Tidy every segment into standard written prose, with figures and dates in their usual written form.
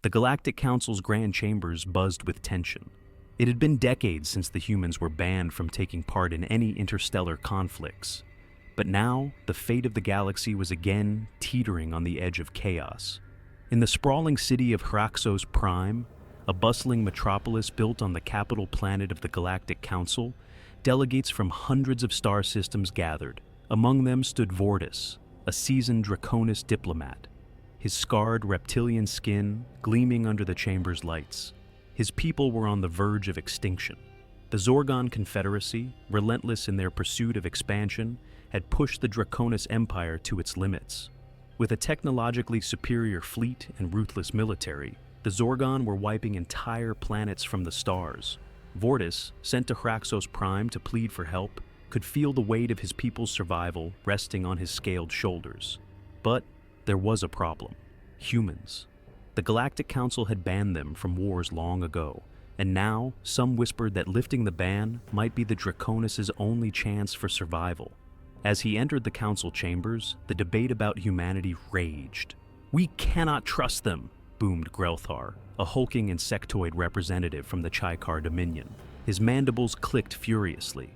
The Galactic Council's grand chambers buzzed with tension. It had been decades since the humans were banned from taking part in any interstellar conflicts. But now, the fate of the galaxy was again teetering on the edge of chaos. In the sprawling city of Hraxos Prime, a bustling metropolis built on the capital planet of the Galactic Council, delegates from hundreds of star systems gathered. Among them stood Vortis, a seasoned Draconus diplomat, his scarred reptilian skin gleaming under the chamber's lights. His people were on the verge of extinction. The Zoron Confederacy, relentless in their pursuit of expansion, had pushed the Draconus Empire to its limits. With a technologically superior fleet and ruthless military, the Zoron were wiping entire planets from the stars. Vortis, sent to Hraxos Prime to plead for help, could feel the weight of his people's survival resting on his scaled shoulders. But there was a problem: humans. The Galactic Council had banned them from wars long ago, and now some whispered that lifting the ban might be the Draconus' only chance for survival. As he entered the council chambers, the debate about humanity raged. "We cannot trust them," boomed Grelthar, a hulking insectoid representative from the Chikar Dominion. His mandibles clicked furiously.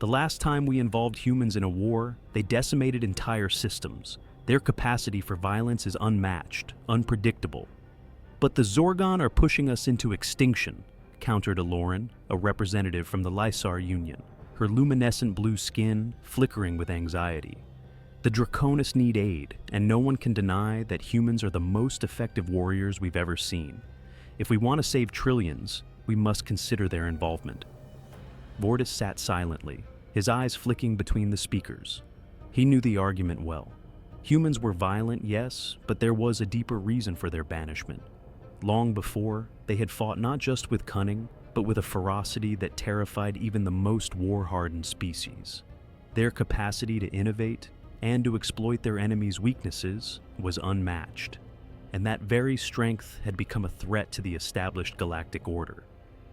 "The last time we involved humans in a war, they decimated entire systems. Their capacity for violence is unmatched, unpredictable." "But the Zorgon are pushing us into extinction," countered Aloran, a representative from the Lysar Union, her luminescent blue skin flickering with anxiety. "The Draconus need aid, and no one can deny that humans are the most effective warriors we've ever seen. If we want to save trillions, we must consider their involvement." Vortis sat silently, his eyes flicking between the speakers. He knew the argument well. Humans were violent, yes, but there was a deeper reason for their banishment. Long before, they had fought not just with cunning, but with a ferocity that terrified even the most war-hardened species. Their capacity to innovate and to exploit their enemies' weaknesses was unmatched, and that very strength had become a threat to the established galactic order.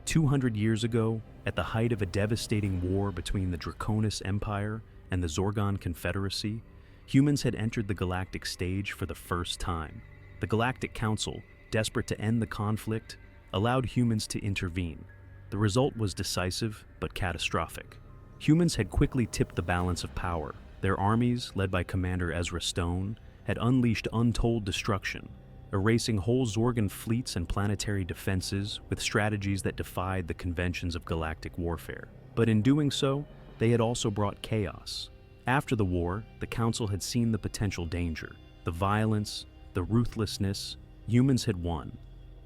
200 years ago, at the height of a devastating war between the Draconus Empire and the Zoron Confederacy, humans had entered the galactic stage for the first time. The Galactic Council, desperate to end the conflict, allowed humans to intervene. The result was decisive but catastrophic. Humans had quickly tipped the balance of power. Their armies, led by Commander Ezra Stone, had unleashed untold destruction, erasing whole Zorgon fleets and planetary defenses with strategies that defied the conventions of galactic warfare. But in doing so, they had also brought chaos. After the war, the Council had seen the potential danger, the violence, the ruthlessness. Humans had won,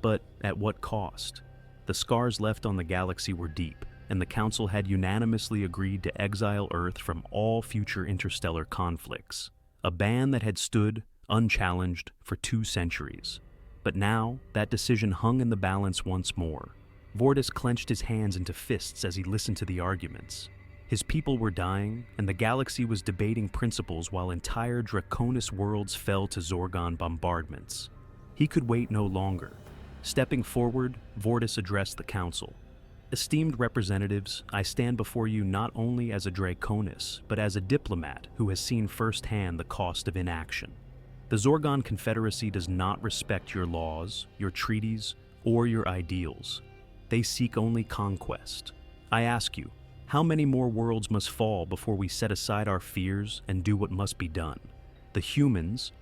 but at what cost? The scars left on the galaxy were deep, and the Council had unanimously agreed to exile Earth from all future interstellar conflicts, a ban that had stood, unchallenged, for 2 centuries. But now, that decision hung in the balance once more. Vortis clenched his hands into fists as he listened to the arguments. His people were dying, and the galaxy was debating principles while entire Draconus worlds fell to Zorgon bombardments. He could wait no longer. Stepping forward, Vortis addressed the Council. "Esteemed representatives, I stand before you not only as a Draconus, but as a diplomat who has seen firsthand the cost of inaction. The Zoron Confederacy does not respect your laws, your treaties, or your ideals. They seek only conquest. I ask you, how many more worlds must fall before we set aside our fears and do what must be done? The humans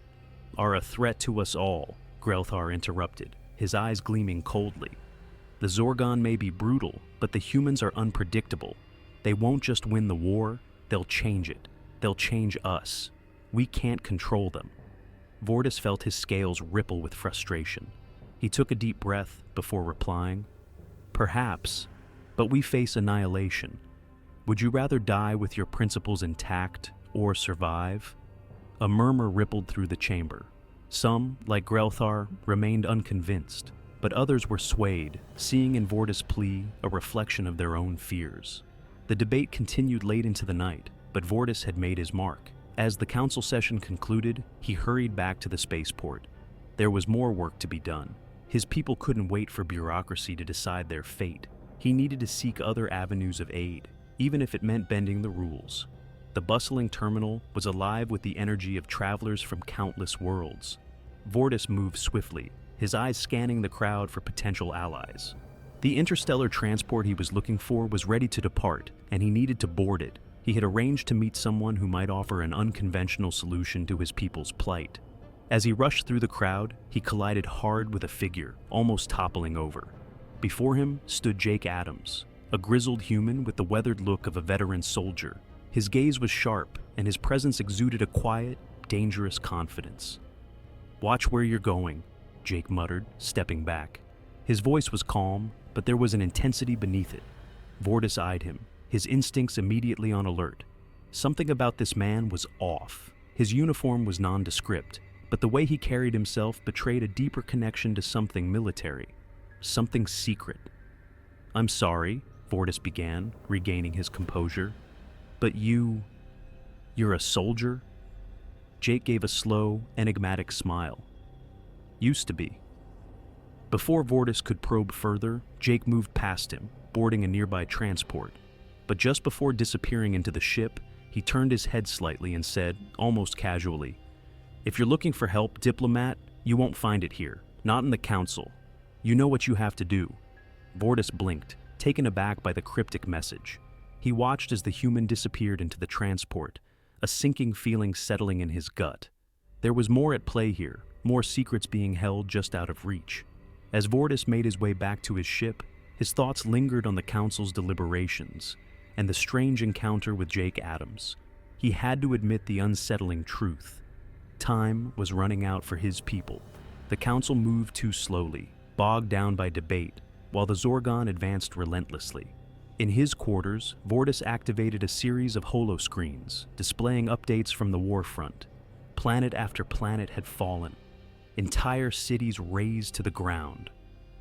are a threat to us all," Grelthar interrupted, his eyes gleaming coldly. "The Zorgon may be brutal, but the humans are unpredictable. They won't just win the war, they'll change it. They'll change us. We can't control them." Vortis felt his scales ripple with frustration. He took a deep breath before replying, "Perhaps, but we face annihilation. Would you rather die with your principles intact or survive?" A murmur rippled through the chamber. Some, like Grelthar, remained unconvinced, but others were swayed, seeing in Vortis' plea a reflection of their own fears. The debate continued late into the night, but Vortis had made his mark. As the council session concluded, he hurried back to the spaceport. There was more work to be done. His people couldn't wait for bureaucracy to decide their fate. He needed to seek other avenues of aid, even if it meant bending the rules. The bustling terminal was alive with the energy of travelers from countless worlds. Vortis moved swiftly, his eyes scanning the crowd for potential allies. The interstellar transport he was looking for was ready to depart, and he needed to board it. He had arranged to meet someone who might offer an unconventional solution to his people's plight. As he rushed through the crowd, he collided hard with a figure, almost toppling over. Before him stood Jake Adams, a grizzled human with the weathered look of a veteran soldier. His gaze was sharp, and his presence exuded a quiet, dangerous confidence. "Watch where you're going," Jake muttered, stepping back. His voice was calm, but there was an intensity beneath it. Vortis eyed him, his instincts immediately on alert. Something about this man was off. His uniform was nondescript, but the way he carried himself betrayed a deeper connection to something military, something secret. "I'm sorry," Vortis began, regaining his composure, "but you're a soldier?" Jake gave a slow, enigmatic smile. "Used to be." Before Vortis could probe further, Jake moved past him, boarding a nearby transport. But just before disappearing into the ship, he turned his head slightly and said, almost casually, "If you're looking for help, diplomat, you won't find it here. Not in the council. You know what you have to do." Vortis blinked, taken aback by the cryptic message. He watched as the human disappeared into the transport, a sinking feeling settling in his gut. There was more at play here, more secrets being held just out of reach. As Vortis made his way back to his ship, his thoughts lingered on the council's deliberations and the strange encounter with Jake Adams. He had to admit the unsettling truth. Time was running out for his people. The council moved too slowly, bogged down by debate, while the Zoron advanced relentlessly. In his quarters, Vortis activated a series of holoscreens, displaying updates from the war front. Planet after planet had fallen. Entire cities razed to the ground.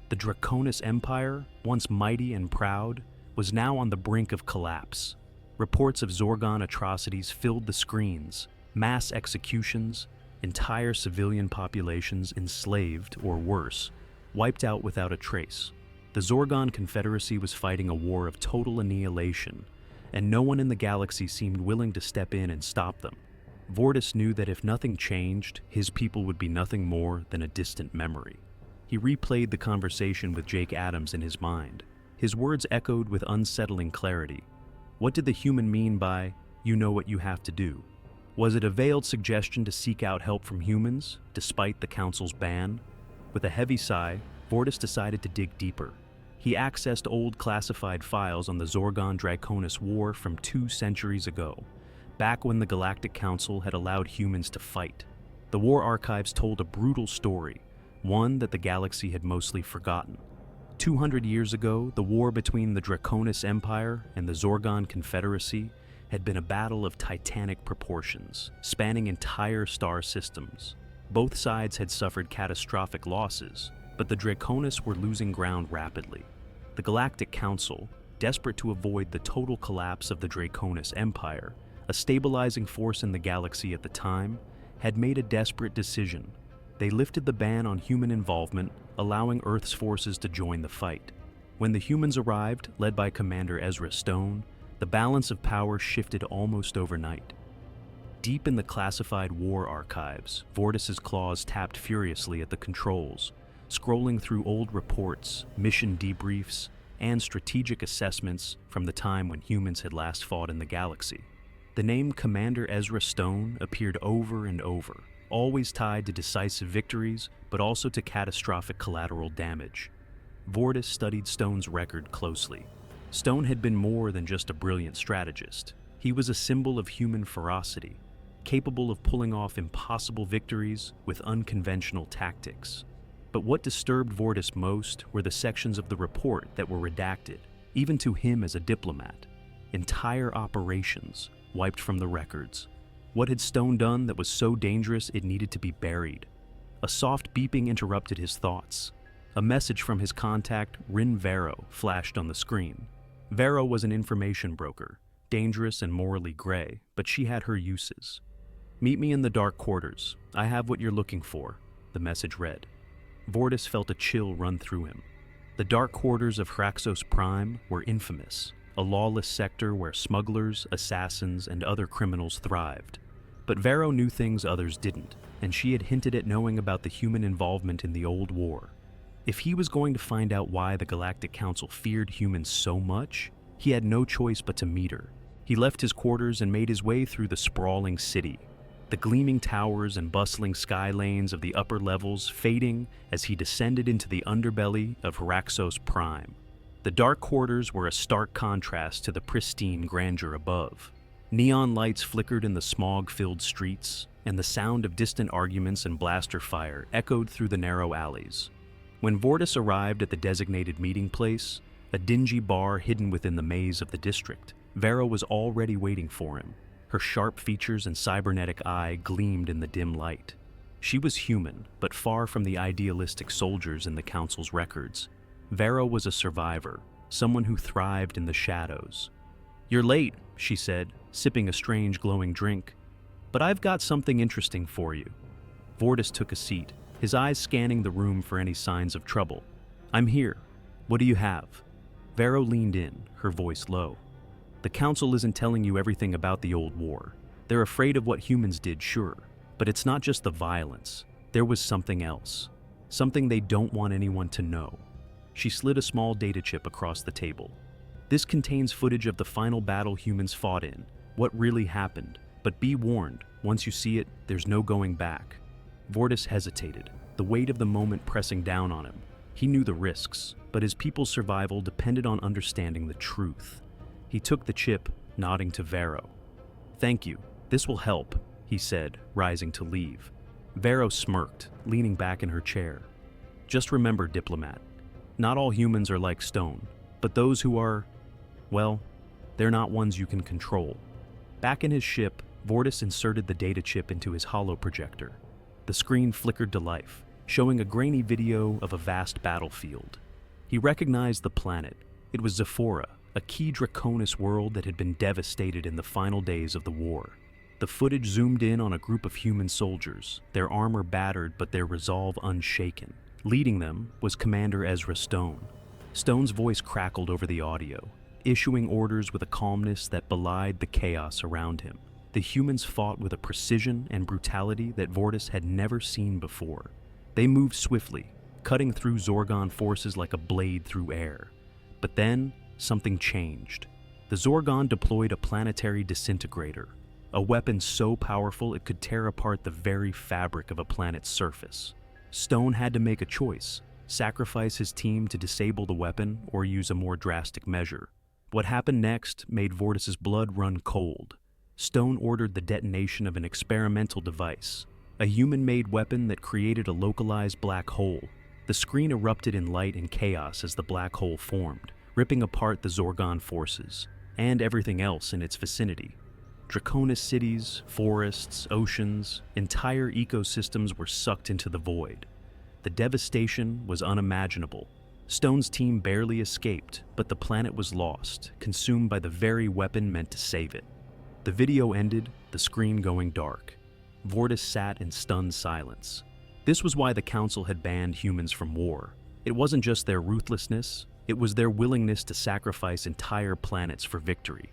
The Draconus Empire, once mighty and proud, was now on the brink of collapse. Reports of Zoron atrocities filled the screens, mass executions, entire civilian populations enslaved, or worse, wiped out without a trace. The Zoron Confederacy was fighting a war of total annihilation, and no one in the galaxy seemed willing to step in and stop them. Vortis knew that if nothing changed, his people would be nothing more than a distant memory. He replayed the conversation with Jake Adams in his mind. His words echoed with unsettling clarity. What did the human mean by, "You know what you have to do"? Was it a veiled suggestion to seek out help from humans, despite the council's ban? With a heavy sigh, Vortis decided to dig deeper. He accessed old classified files on the Zoron-Draconus War from 2 centuries ago, back when the Galactic Council had allowed humans to fight. The war archives told a brutal story, one that the galaxy had mostly forgotten. 200 years ago, the war between the Draconus Empire and the Zoron Confederacy had been a battle of titanic proportions, spanning entire star systems. Both sides had suffered catastrophic losses, but the Draconus were losing ground rapidly. The Galactic Council, desperate to avoid the total collapse of the Draconus Empire, a stabilizing force in the galaxy at the time, had made a desperate decision. They lifted the ban on human involvement, allowing Earth's forces to join the fight. When the humans arrived, led by Commander Ezra Stone, the balance of power shifted almost overnight. Deep in the classified war archives, Vortis's claws tapped furiously at the controls, scrolling through old reports, mission debriefs, and strategic assessments from the time when humans had last fought in the galaxy. The name Commander Ezra Stone appeared over and over, always tied to decisive victories, but also to catastrophic collateral damage. Vortis studied Stone's record closely. Stone had been more than just a brilliant strategist. He was a symbol of human ferocity, capable of pulling off impossible victories with unconventional tactics. But what disturbed Vortis most were the sections of the report that were redacted, even to him as a diplomat. Entire operations wiped from the records. What had Stone done that was so dangerous it needed to be buried? A soft beeping interrupted his thoughts. A message from his contact, Rin Vero, flashed on the screen. Vero was an information broker, dangerous and morally gray, but she had her uses. "Meet me in the dark quarters. I have what you're looking for," the message read. Vortis felt a chill run through him. The dark quarters of Hraxos Prime were infamous, a lawless sector where smugglers, assassins, and other criminals thrived. But Vero knew things others didn't, and she had hinted at knowing about the human involvement in the old war. If he was going to find out why the Galactic Council feared humans so much, he had no choice but to meet her. He left his quarters and made his way through the sprawling city, the gleaming towers and bustling sky lanes of the upper levels fading as he descended into the underbelly of Haraxos Prime. The dark quarters were a stark contrast to the pristine grandeur above. Neon lights flickered in the smog-filled streets, and the sound of distant arguments and blaster fire echoed through the narrow alleys. When Vortis arrived at the designated meeting place, a dingy bar hidden within the maze of the district, Vero was already waiting for him. Her sharp features and cybernetic eye gleamed in the dim light. She was human, but far from the idealistic soldiers in the Council's records. Vero was a survivor, someone who thrived in the shadows. "You're late," she said, sipping a strange glowing drink. "But I've got something interesting for you." Vortis took a seat, his eyes scanning the room for any signs of trouble. "I'm here. What do you have?" Vero leaned in, her voice low. "The Council isn't telling you everything about the old war. They're afraid of what humans did, sure. But it's not just the violence. There was something else. Something they don't want anyone to know." She slid a small data chip across the table. "This contains footage of the final battle humans fought in, what really happened. But be warned, once you see it, there's no going back." Vortis hesitated, the weight of the moment pressing down on him. He knew the risks, but his people's survival depended on understanding the truth. He took the chip, nodding to Vero. "Thank you. This will help," he said, rising to leave. Vero smirked, leaning back in her chair. "Just remember, diplomat, not all humans are like stone, but those who are, well, they're not ones you can control." Back in his ship, Vortis inserted the data chip into his holoprojector. The screen flickered to life, showing a grainy video of a vast battlefield. He recognized the planet. It was Zephora, a key Draconus world that had been devastated in the final days of the war. The footage zoomed in on a group of human soldiers, their armor battered but their resolve unshaken. Leading them was Commander Ezra Stone. Stone's voice crackled over the audio, issuing orders with a calmness that belied the chaos around him. The humans fought with a precision and brutality that Vortis had never seen before. They moved swiftly, cutting through Zorgon forces like a blade through air. But then, something changed. The Zorgon deployed a planetary disintegrator, a weapon so powerful it could tear apart the very fabric of a planet's surface. Stone had to make a choice: sacrifice his team to disable the weapon or use a more drastic measure. What happened next made Vortis's blood run cold. Stone ordered the detonation of an experimental device, a human-made weapon that created a localized black hole. The screen erupted in light and chaos as the black hole formed, ripping apart the Zorgon forces, and everything else in its vicinity. Draconus cities, forests, oceans, entire ecosystems were sucked into the void. The devastation was unimaginable. Stone's team barely escaped, but the planet was lost, consumed by the very weapon meant to save it. The video ended, the screen going dark. Vortis sat in stunned silence. This was why the Council had banned humans from war. It wasn't just their ruthlessness, it was their willingness to sacrifice entire planets for victory.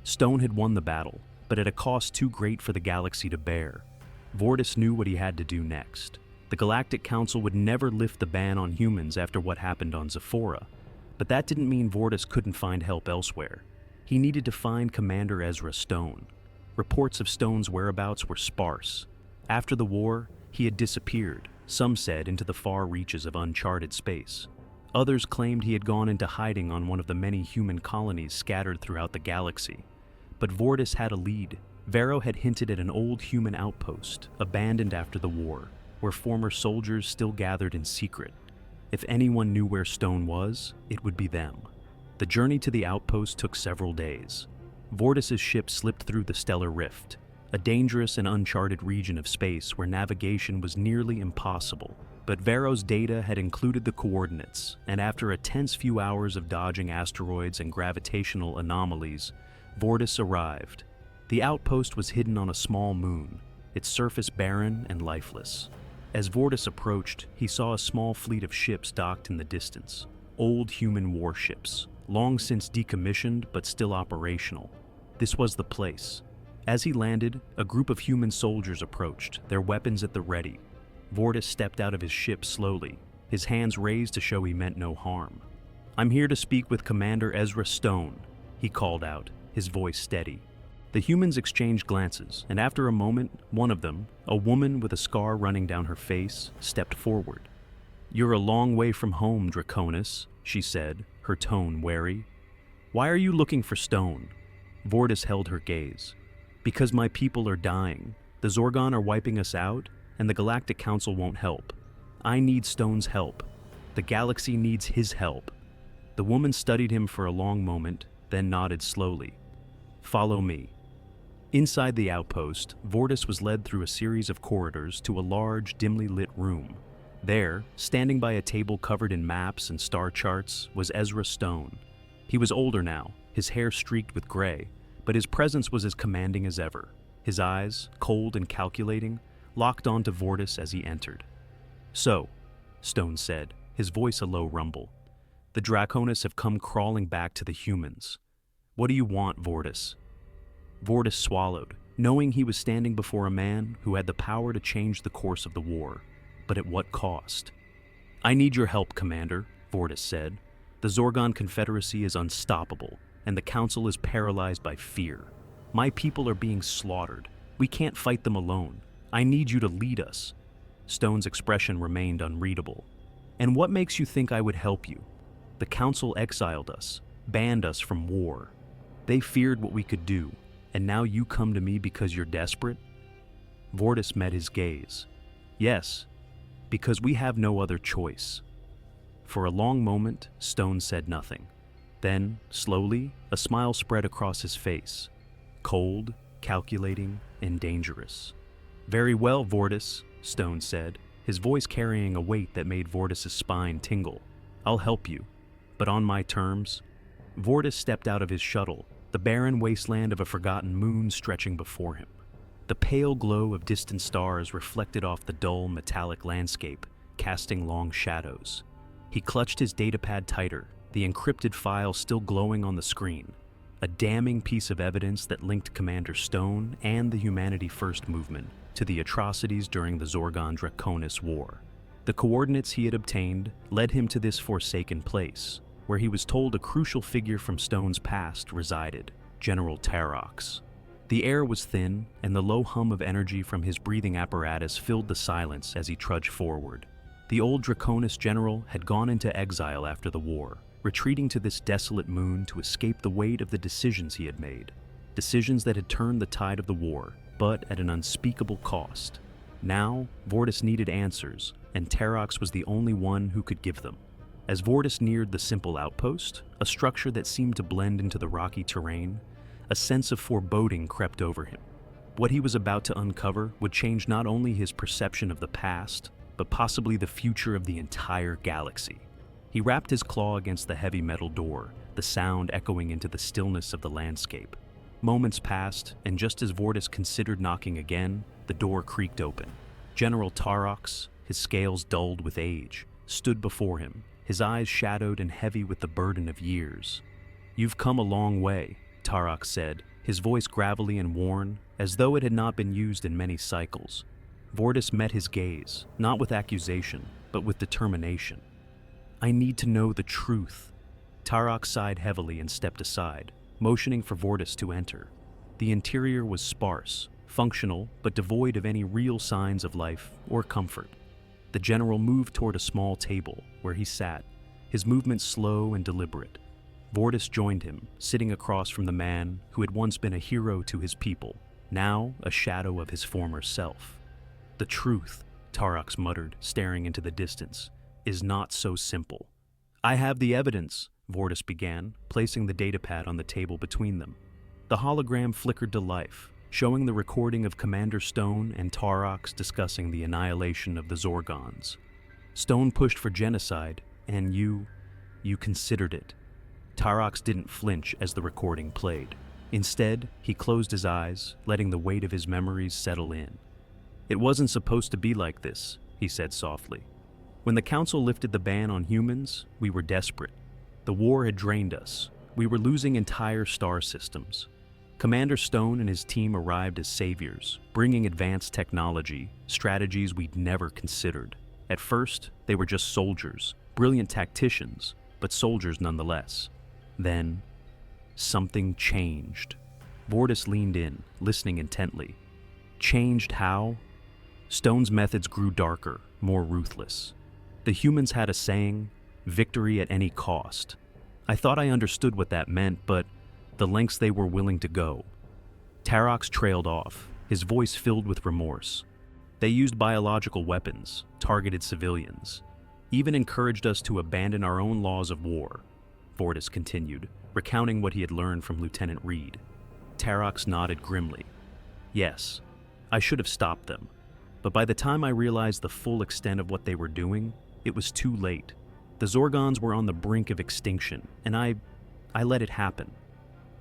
Stone had won the battle, but at a cost too great for the galaxy to bear. Vortis knew what he had to do next. The Galactic Council would never lift the ban on humans after what happened on Zephora, but that didn't mean Vortis couldn't find help elsewhere. He needed to find Commander Ezra Stone. Reports of Stone's whereabouts were sparse. After the war, he had disappeared, some said into the far reaches of uncharted space. Others claimed he had gone into hiding on one of the many human colonies scattered throughout the galaxy. But Vortis had a lead. Vero had hinted at an old human outpost, abandoned after the war, where former soldiers still gathered in secret. If anyone knew where Stone was, it would be them. The journey to the outpost took several days. Vortis's ship slipped through the stellar rift, a dangerous and uncharted region of space where navigation was nearly impossible. But Vero's data had included the coordinates, and after a tense few hours of dodging asteroids and gravitational anomalies, Vortis arrived. The outpost was hidden on a small moon, its surface barren and lifeless. As Vortis approached, he saw a small fleet of ships docked in the distance. Old human warships, long since decommissioned but still operational. This was the place. As he landed, a group of human soldiers approached, their weapons at the ready. Vortis stepped out of his ship slowly, his hands raised to show he meant no harm. "I'm here to speak with Commander Ezra Stone," he called out, his voice steady. The humans exchanged glances, and after a moment, one of them, a woman with a scar running down her face, stepped forward. "You're a long way from home, Draconus," she said, her tone wary. "Why are you looking for Stone?" Vortis held her gaze. "Because my people are dying. The Zorgon are wiping us out, and the Galactic Council won't help. I need Stone's help. The galaxy needs his help." The woman studied him for a long moment, then nodded slowly. "Follow me." Inside the outpost, Vortis was led through a series of corridors to a large, dimly lit room. There, standing by a table covered in maps and star charts, was Ezra Stone. He was older now, his hair streaked with gray, but his presence was as commanding as ever. His eyes, cold and calculating, locked onto Vortis as he entered. "So," Stone said, his voice a low rumble, "the Draconus have come crawling back to the humans. What do you want, Vortis?" Vortis swallowed, knowing he was standing before a man who had the power to change the course of the war, but at what cost? "I need your help, Commander," Vortis said. "The Zoron Confederacy is unstoppable, and the Council is paralyzed by fear. My people are being slaughtered. We can't fight them alone. I need you to lead us." Stone's expression remained unreadable. "And what makes you think I would help you? The Council exiled us, banned us from war. They feared what we could do, and now you come to me because you're desperate?" Vortis met his gaze. "Yes, because we have no other choice." For a long moment, Stone said nothing. Then, slowly, a smile spread across his face. Cold, calculating, and dangerous. "Very well, Vortis," Stone said, his voice carrying a weight that made Vortis' spine tingle. "I'll help you, but on my terms." Vortis stepped out of his shuttle, the barren wasteland of a forgotten moon stretching before him. The pale glow of distant stars reflected off the dull, metallic landscape, casting long shadows. He clutched his datapad tighter, the encrypted file still glowing on the screen, a damning piece of evidence that linked Commander Stone and the Humanity First movement to the atrocities during the Zorgon-Draconus War. The coordinates he had obtained led him to this forsaken place, where he was told a crucial figure from Stone's past resided, General Tarox. The air was thin, and the low hum of energy from his breathing apparatus filled the silence as he trudged forward. The old Draconus general had gone into exile after the war, retreating to this desolate moon to escape the weight of the decisions he had made. Decisions that had turned the tide of the war, but at an unspeakable cost. Now, Vortis needed answers, and Tarox was the only one who could give them. As Vortis neared the simple outpost, a structure that seemed to blend into the rocky terrain, a sense of foreboding crept over him. What he was about to uncover would change not only his perception of the past, but possibly the future of the entire galaxy. He wrapped his claw against the heavy metal door, the sound echoing into the stillness of the landscape. Moments passed, and just as Vortis considered knocking again, the door creaked open. General Tarox, his scales dulled with age, stood before him, his eyes shadowed and heavy with the burden of years. "You've come a long way," Tarox said, his voice gravelly and worn, as though it had not been used in many cycles. Vortis met his gaze, not with accusation, but with determination. "I need to know the truth." Tarox sighed heavily and stepped aside, motioning for Vortis to enter. The interior was sparse, functional, but devoid of any real signs of life or comfort. The general moved toward a small table, where he sat, his movements slow and deliberate. Vortis joined him, sitting across from the man who had once been a hero to his people, now a shadow of his former self. "The truth," Tarox muttered, staring into the distance, "is not so simple." "I have the evidence," Vortis began, placing the datapad on the table between them. The hologram flickered to life, showing the recording of Commander Stone and Tarox discussing the annihilation of the Zorgons. "Stone pushed for genocide, and you considered it." Tarox didn't flinch as the recording played. Instead, he closed his eyes, letting the weight of his memories settle in. "It wasn't supposed to be like this," he said softly. "When the Council lifted the ban on humans, we were desperate. The war had drained us. We were losing entire star systems. Commander Stone and his team arrived as saviors, bringing advanced technology, strategies we'd never considered. At first, they were just soldiers, brilliant tacticians, but soldiers nonetheless. Then, something changed. Vortis leaned in, listening intently. Changed how? Stone's methods grew darker, more ruthless. The humans had a saying, victory at any cost. I thought I understood what that meant, but the lengths they were willing to go. Tarox trailed off, his voice filled with remorse. They used biological weapons, targeted civilians, even encouraged us to abandon our own laws of war, Vortis continued, recounting what he had learned from Lieutenant Reed. Tarox nodded grimly. Yes, I should have stopped them, but by the time I realized the full extent of what they were doing, it was too late. The Zorgons were on the brink of extinction, and I let it happen.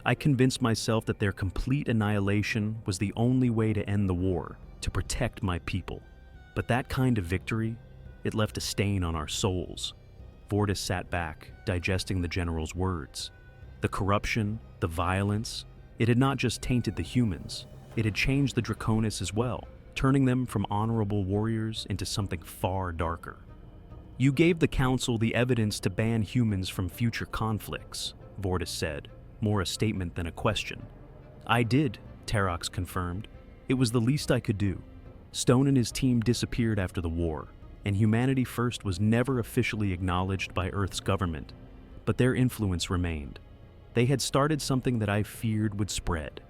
I convinced myself that their complete annihilation was the only way to end the war, to protect my people. But that kind of victory, it left a stain on our souls. Vortis sat back, digesting the general's words. The corruption, the violence, it had not just tainted the humans, it had changed the Draconus as well, turning them from honorable warriors into something far darker. You gave the Council the evidence to ban humans from future conflicts, Vortis said, more a statement than a question. I did, Tarox confirmed. It was the least I could do. Stone and his team disappeared after the war, and Humanity First was never officially acknowledged by Earth's government, but their influence remained. They had started something that I feared would spread.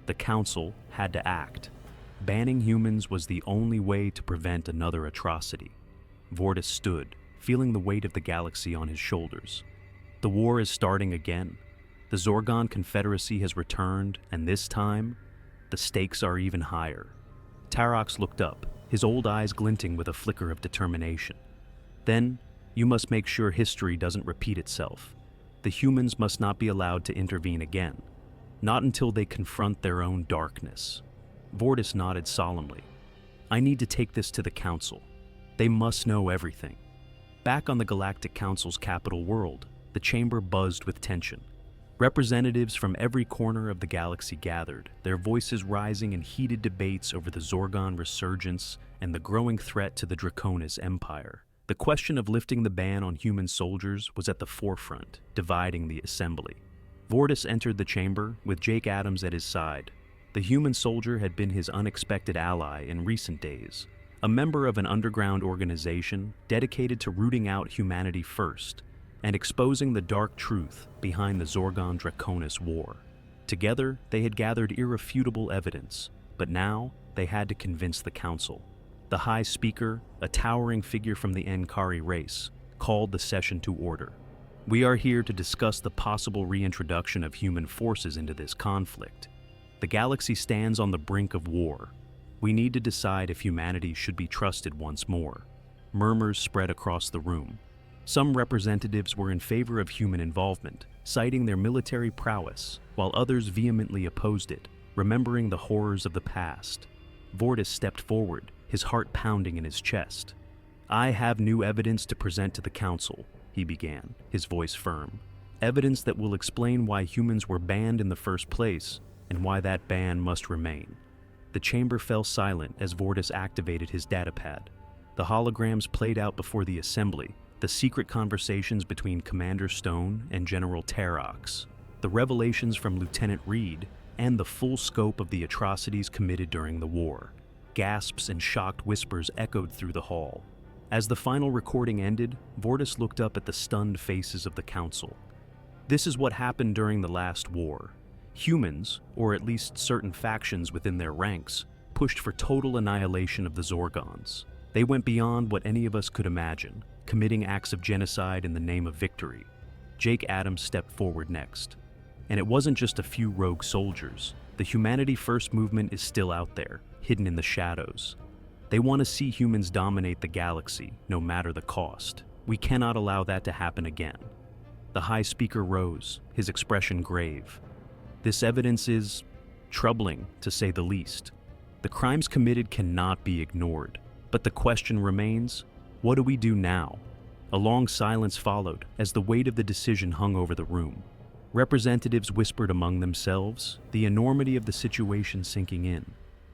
The Council had to act. Banning humans was the only way to prevent another atrocity. Vortis stood, feeling the weight of the galaxy on his shoulders. The war is starting again. The Zoron Confederacy has returned, and this time, the stakes are even higher. Tarox looked up, his old eyes glinting with a flicker of determination. Then, you must make sure history doesn't repeat itself. The humans must not be allowed to intervene again, not until they confront their own darkness. Vortis nodded solemnly. I need to take this to the Council. They must know everything. Back on the Galactic Council's capital world, the chamber buzzed with tension. Representatives from every corner of the galaxy gathered, their voices rising in heated debates over the Zorgon resurgence and the growing threat to the Draconus Empire. The question of lifting the ban on human soldiers was at the forefront, dividing the assembly. Vortis entered the chamber with Jake Adams at his side. The human soldier had been his unexpected ally in recent days, a member of an underground organization dedicated to rooting out humanity first and exposing the dark truth behind the Zorgon Draconus War. Together, they had gathered irrefutable evidence, but now they had to convince the Council. The High Speaker, a towering figure from the Ankari race, called the session to order. We are here to discuss the possible reintroduction of human forces into this conflict. The galaxy stands on the brink of war. We need to decide if humanity should be trusted once more. Murmurs spread across the room. Some representatives were in favor of human involvement, citing their military prowess, while others vehemently opposed it, remembering the horrors of the past. Vortis stepped forward, his heart pounding in his chest. I have new evidence to present to the Council, he began, his voice firm. Evidence that will explain why humans were banned in the first place and why that ban must remain. The chamber fell silent as Vortis activated his datapad. The holograms played out before the assembly, the secret conversations between Commander Stone and General Tarox, the revelations from Lieutenant Reed, and the full scope of the atrocities committed during the war. Gasps and shocked whispers echoed through the hall. As the final recording ended, Vortis looked up at the stunned faces of the Council. This is what happened during the last war. Humans, or at least certain factions within their ranks, pushed for total annihilation of the Zorgons. They went beyond what any of us could imagine, committing acts of genocide in the name of victory. Jake Adams stepped forward next. And it wasn't just a few rogue soldiers. The Humanity First movement is still out there, hidden in the shadows. They want to see humans dominate the galaxy, no matter the cost. We cannot allow that to happen again. The High Speaker rose, his expression grave. This evidence is troubling, to say the least. The crimes committed cannot be ignored. But the question remains, what do we do now? A long silence followed as the weight of the decision hung over the room. Representatives whispered among themselves, the enormity of the situation sinking in.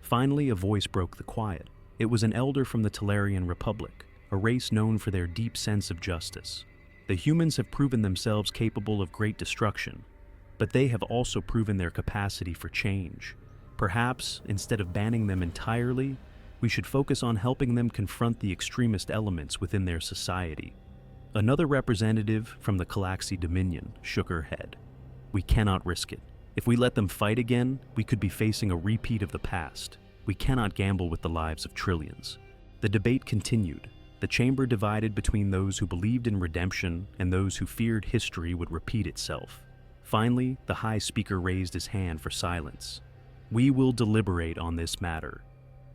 Finally, a voice broke the quiet. It was an elder from the Talarian Republic, a race known for their deep sense of justice. The humans have proven themselves capable of great destruction, but they have also proven their capacity for change. Perhaps, instead of banning them entirely, we should focus on helping them confront the extremist elements within their society. Another representative from the Calaxy Dominion shook her head. We cannot risk it. If we let them fight again, we could be facing a repeat of the past. We cannot gamble with the lives of trillions. The debate continued. The chamber divided between those who believed in redemption and those who feared history would repeat itself. Finally, the High Speaker raised his hand for silence. We will deliberate on this matter.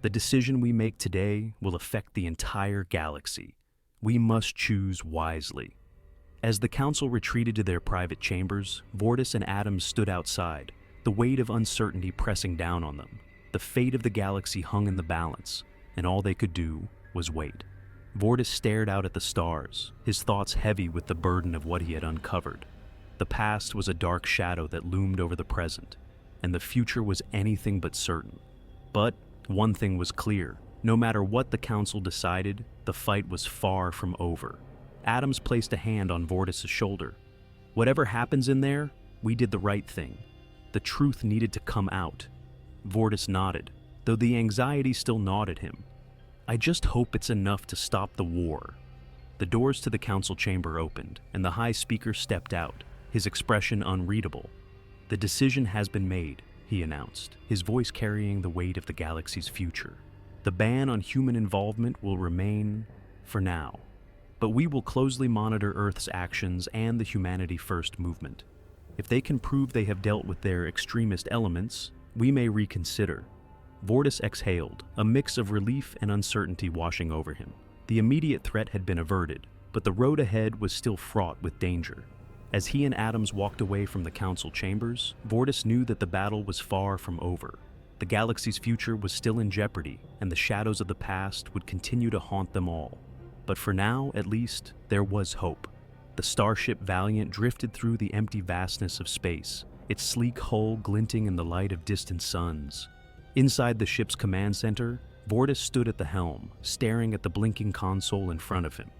The decision we make today will affect the entire galaxy. We must choose wisely. As the council retreated to their private chambers, Vortis and Adams stood outside, the weight of uncertainty pressing down on them. The fate of the galaxy hung in the balance, and all they could do was wait. Vortis stared out at the stars, his thoughts heavy with the burden of what he had uncovered. The past was a dark shadow that loomed over the present, and the future was anything but certain. But one thing was clear. No matter what the council decided, the fight was far from over. Adams placed a hand on Vortis' shoulder. Whatever happens in there, we did the right thing. The truth needed to come out. Vortis nodded, though the anxiety still gnawed at him. I just hope it's enough to stop the war. The doors to the council chamber opened, and the High Speaker stepped out, his expression unreadable. The decision has been made, he announced, his voice carrying the weight of the galaxy's future. The ban on human involvement will remain for now, but we will closely monitor Earth's actions and the Humanity First movement. If they can prove they have dealt with their extremist elements, we may reconsider. Vortis exhaled, a mix of relief and uncertainty washing over him. The immediate threat had been averted, but the road ahead was still fraught with danger. As he and Adams walked away from the council chambers, Vortis knew that the battle was far from over. The galaxy's future was still in jeopardy, and the shadows of the past would continue to haunt them all. But for now, at least, there was hope. The starship Valiant drifted through the empty vastness of space, its sleek hull glinting in the light of distant suns. Inside the ship's command center, Vortis stood at the helm, staring at the blinking console in front of him.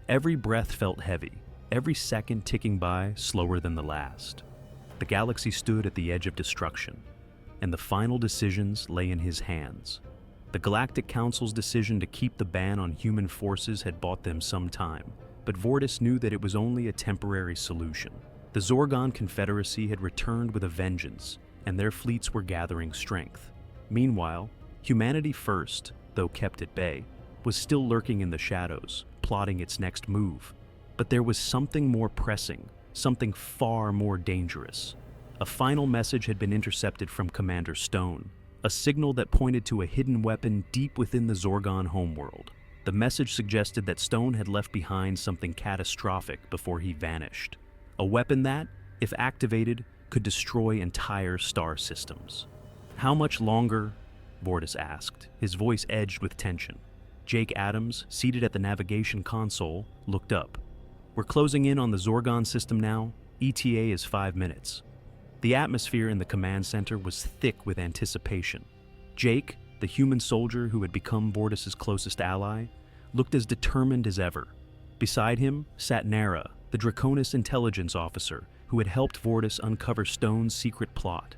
Every breath felt heavy, every second ticking by slower than the last. The galaxy stood at the edge of destruction, and the final decisions lay in his hands. The Galactic Council's decision to keep the ban on human forces had bought them some time, but Vortis knew that it was only a temporary solution. The Zoron Confederacy had returned with a vengeance, and their fleets were gathering strength. Meanwhile, Humanity First, though kept at bay, was still lurking in the shadows, plotting its next move. But there was something more pressing, something far more dangerous. A final message had been intercepted from Commander Stone, a signal that pointed to a hidden weapon deep within the Zorgon homeworld. The message suggested that Stone had left behind something catastrophic before he vanished. A weapon that, if activated, could destroy entire star systems. How much longer? Vortis asked, his voice edged with tension. Jake Adams, seated at the navigation console, looked up. We're closing in on the Zorgon system now. ETA is 5 minutes. The atmosphere in the command center was thick with anticipation. Jake, the human soldier who had become Vortis' closest ally, looked as determined as ever. Beside him sat Nara, the Draconus intelligence officer who had helped Vortis uncover Stone's secret plot.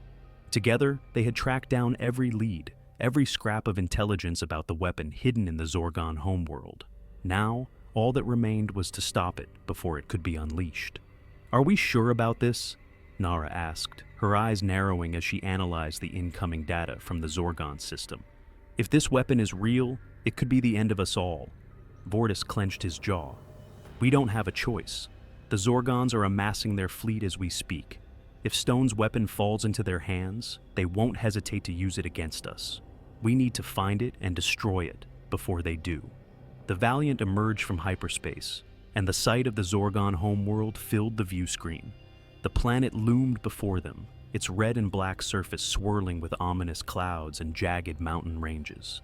Together, they had tracked down every lead, every scrap of intelligence about the weapon hidden in the Zorgon homeworld. Now, all that remained was to stop it before it could be unleashed. Are we sure about this? Nara asked, her eyes narrowing as she analyzed the incoming data from the Zorgon system. If this weapon is real, it could be the end of us all. Vortis clenched his jaw. We don't have a choice. The Zorgons are amassing their fleet as we speak. If Stone's weapon falls into their hands, they won't hesitate to use it against us. We need to find it and destroy it before they do. The Valiant emerged from hyperspace, and the sight of the Zorgon homeworld filled the view screen. The planet loomed before them, its red and black surface swirling with ominous clouds and jagged mountain ranges.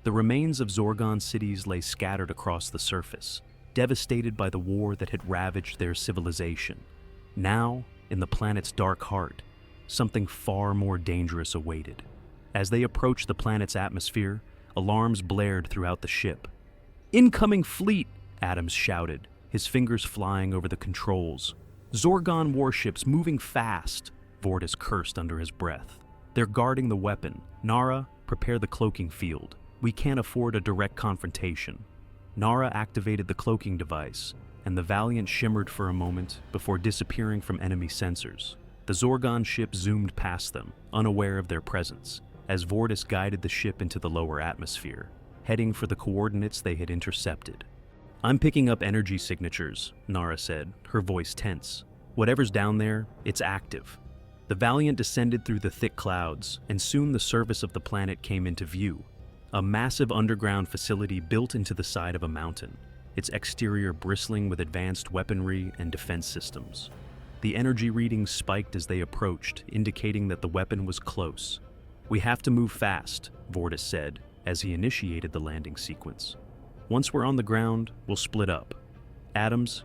The remains of Zorgon cities lay scattered across the surface, devastated by the war that had ravaged their civilization. Now, in the planet's dark heart, something far more dangerous awaited. As they approached the planet's atmosphere, alarms blared throughout the ship. "Incoming fleet!" Adams shouted, his fingers flying over the controls. "Zorgon warships moving fast!" Vortis cursed under his breath. "They're guarding the weapon. Nara, prepare the cloaking field. We can't afford a direct confrontation." Nara activated the cloaking device, and the Valiant shimmered for a moment before disappearing from enemy sensors. The Zorgon ship zoomed past them, unaware of their presence, as Vortis guided the ship into the lower atmosphere, heading for the coordinates they had intercepted. "I'm picking up energy signatures," Nara said, her voice tense. "Whatever's down there, it's active." The Valiant descended through the thick clouds, and soon the surface of the planet came into view. A massive underground facility built into the side of a mountain, its exterior bristling with advanced weaponry and defense systems. The energy readings spiked as they approached, indicating that the weapon was close. "We have to move fast," Vortis said, as he initiated the landing sequence. "Once we're on the ground, we'll split up. Adams,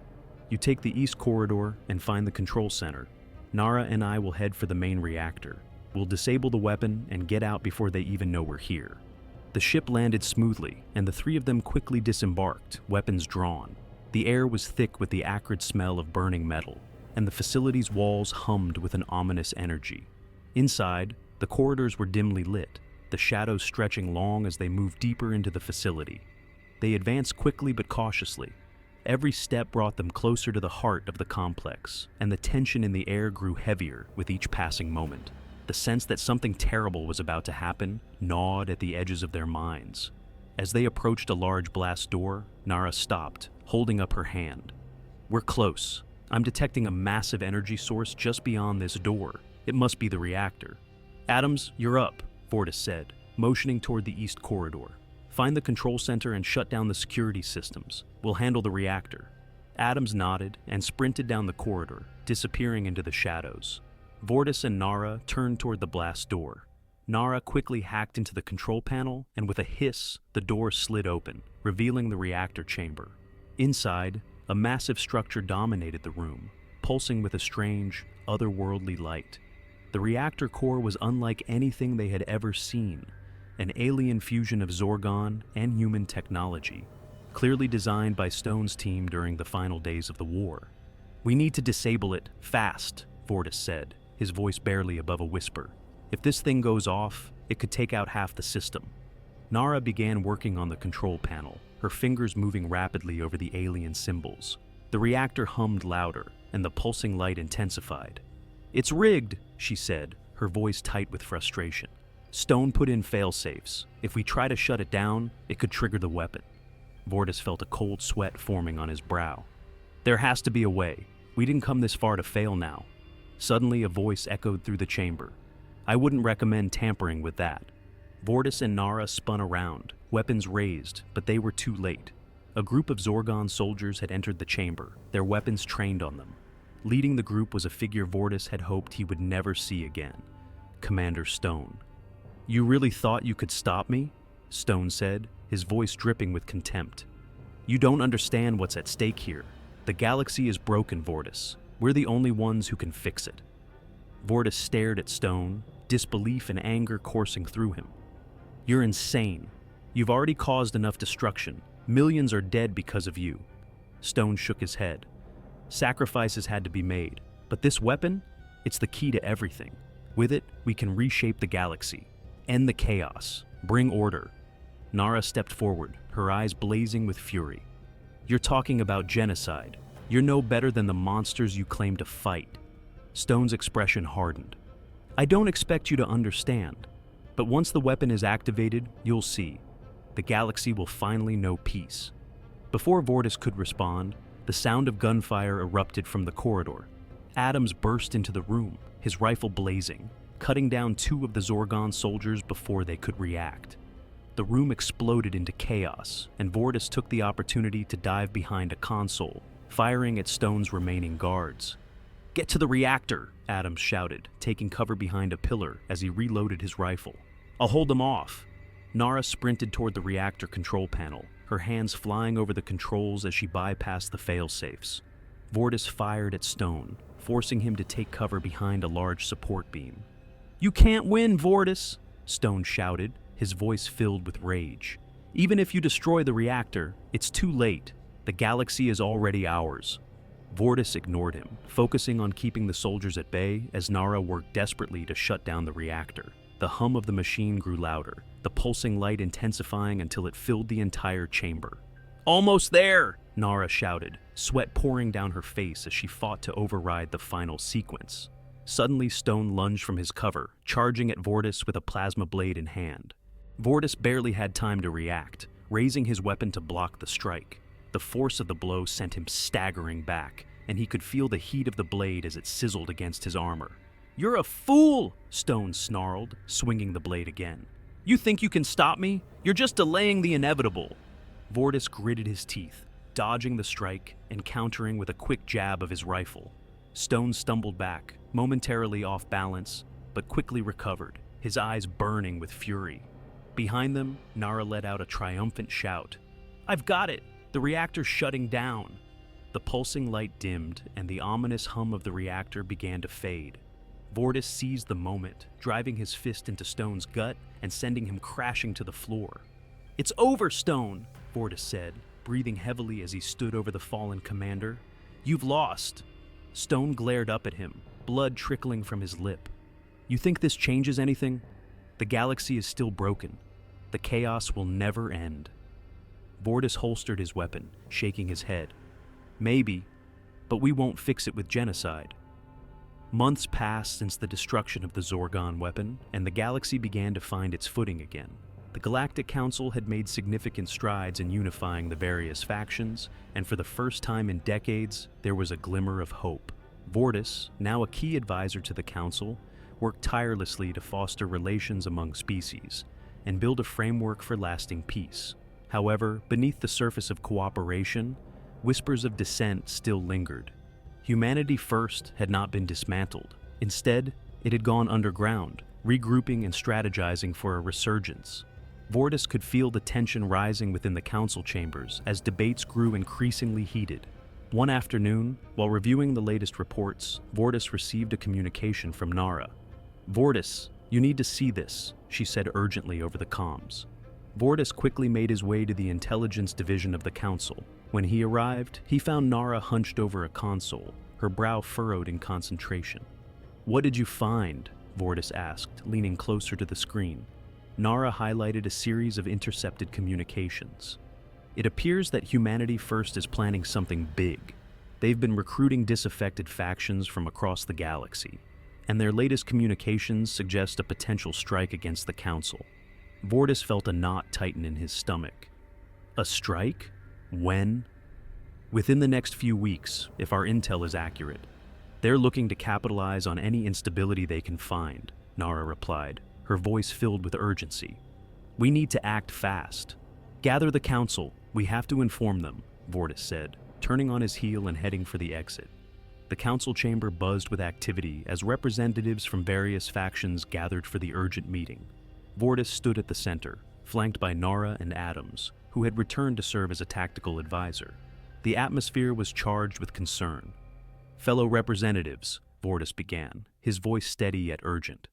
you take the east corridor and find the control center. Nara and I will head for the main reactor. We'll disable the weapon and get out before they even know we're here." The ship landed smoothly, and the three of them quickly disembarked, weapons drawn. The air was thick with the acrid smell of burning metal, and the facility's walls hummed with an ominous energy. Inside, the corridors were dimly lit, the shadows stretching long as they moved deeper into the facility. They advanced quickly but cautiously. Every step brought them closer to the heart of the complex, and the tension in the air grew heavier with each passing moment. The sense that something terrible was about to happen gnawed at the edges of their minds. As they approached a large blast door, Nara stopped, holding up her hand. "We're close. I'm detecting a massive energy source just beyond this door. It must be the reactor." "Adams, you're up," Vortis said, motioning toward the east corridor. "Find the control center and shut down the security systems. We'll handle the reactor." Adams nodded and sprinted down the corridor, disappearing into the shadows. Vortis and Nara turned toward the blast door. Nara quickly hacked into the control panel, and with a hiss, the door slid open, revealing the reactor chamber. Inside, a massive structure dominated the room, pulsing with a strange, otherworldly light. The reactor core was unlike anything they had ever seen, an alien fusion of Zorgon and human technology, clearly designed by Stone's team during the final days of the war. "We need to disable it, fast," Vortis said, his voice barely above a whisper. "If this thing goes off, it could take out half the system." Nara began working on the control panel, her fingers moving rapidly over the alien symbols. The reactor hummed louder, and the pulsing light intensified. "It's rigged," she said, her voice tight with frustration. "Stone put in failsafes. If we try to shut it down, it could trigger the weapon." Vortis felt a cold sweat forming on his brow. "There has to be a way. We didn't come this far to fail now." Suddenly, a voice echoed through the chamber. "I wouldn't recommend tampering with that." Vortis and Nara spun around, weapons raised, but they were too late. A group of Zorgon soldiers had entered the chamber, their weapons trained on them. Leading the group was a figure Vortis had hoped he would never see again, Commander Stone. "You really thought you could stop me?" Stone said, his voice dripping with contempt. "You don't understand what's at stake here. The galaxy is broken, Vortis. We're the only ones who can fix it." Vortis stared at Stone, disbelief and anger coursing through him. "You're insane. You've already caused enough destruction. Millions are dead because of you." Stone shook his head. "Sacrifices had to be made, but this weapon, it's the key to everything. With it, we can reshape the galaxy, end the chaos, bring order." Nara stepped forward, her eyes blazing with fury. "You're talking about genocide. You're no better than the monsters you claim to fight." Stone's expression hardened. "I don't expect you to understand, but once the weapon is activated, you'll see. The galaxy will finally know peace." Before Vortis could respond, the sound of gunfire erupted from the corridor. Adams burst into the room, his rifle blazing, cutting down two of the Zorgon soldiers before they could react. The room exploded into chaos, and Vortis took the opportunity to dive behind a console, firing at Stone's remaining guards. "Get to the reactor," Adams shouted, taking cover behind a pillar as he reloaded his rifle. "I'll hold them off." Nara sprinted toward the reactor control panel, her hands flying over the controls as she bypassed the failsafes. Vortis fired at Stone, forcing him to take cover behind a large support beam. "You can't win, Vortis!" Stone shouted, his voice filled with rage. "Even if you destroy the reactor, it's too late. The galaxy is already ours." Vortis ignored him, focusing on keeping the soldiers at bay as Nara worked desperately to shut down the reactor. The hum of the machine grew louder, the pulsing light intensifying until it filled the entire chamber. "Almost there!" Nara shouted, sweat pouring down her face as she fought to override the final sequence. Suddenly, Stone lunged from his cover, charging at Vortis with a plasma blade in hand. Vortis barely had time to react, raising his weapon to block the strike. The force of the blow sent him staggering back, and he could feel the heat of the blade as it sizzled against his armor. "You're a fool!" Stone snarled, swinging the blade again. "You think you can stop me? You're just delaying the inevitable." Vortis gritted his teeth, dodging the strike and countering with a quick jab of his rifle. Stone stumbled back, momentarily off balance, but quickly recovered, his eyes burning with fury. Behind them, Nara let out a triumphant shout. "I've got it! The reactor's shutting down!" The pulsing light dimmed, and the ominous hum of the reactor began to fade. Vortis seized the moment, driving his fist into Stone's gut and sending him crashing to the floor. "It's over, Stone," Vortis said, breathing heavily as he stood over the fallen commander. "You've lost." Stone glared up at him, blood trickling from his lip. "You think this changes anything? The galaxy is still broken. The chaos will never end." Vortis holstered his weapon, shaking his head. "Maybe, but we won't fix it with genocide." Months passed since the destruction of the Zoron weapon, and the galaxy began to find its footing again. The Galactic Council had made significant strides in unifying the various factions, and for the first time in decades, there was a glimmer of hope. Vortis, now a key advisor to the Council, worked tirelessly to foster relations among species and build a framework for lasting peace. However, beneath the surface of cooperation, whispers of dissent still lingered. Humanity First had not been dismantled. Instead, it had gone underground, regrouping and strategizing for a resurgence. Vortis could feel the tension rising within the council chambers as debates grew increasingly heated. One afternoon, while reviewing the latest reports, Vortis received a communication from Nara. "Vortis, you need to see this," she said urgently over the comms. Vortis quickly made his way to the intelligence division of the council. When he arrived, he found Nara hunched over a console, her brow furrowed in concentration. "What did you find?" Vortis asked, leaning closer to the screen. Nara highlighted a series of intercepted communications. "It appears that Humanity First is planning something big. They've been recruiting disaffected factions from across the galaxy, and their latest communications suggest a potential strike against the Council." Vortis felt a knot tighten in his stomach. "A strike? When?" "Within the next few weeks, if our intel is accurate. They're looking to capitalize on any instability they can find," Nara replied, her voice filled with urgency. "We need to act fast. Gather the Council. We have to inform them," Vortis said, turning on his heel and heading for the exit. The council chamber buzzed with activity as representatives from various factions gathered for the urgent meeting. Vortis stood at the center, flanked by Nara and Adams, who had returned to serve as a tactical advisor. The atmosphere was charged with concern. "Fellow representatives," Vortis began, his voice steady yet urgent.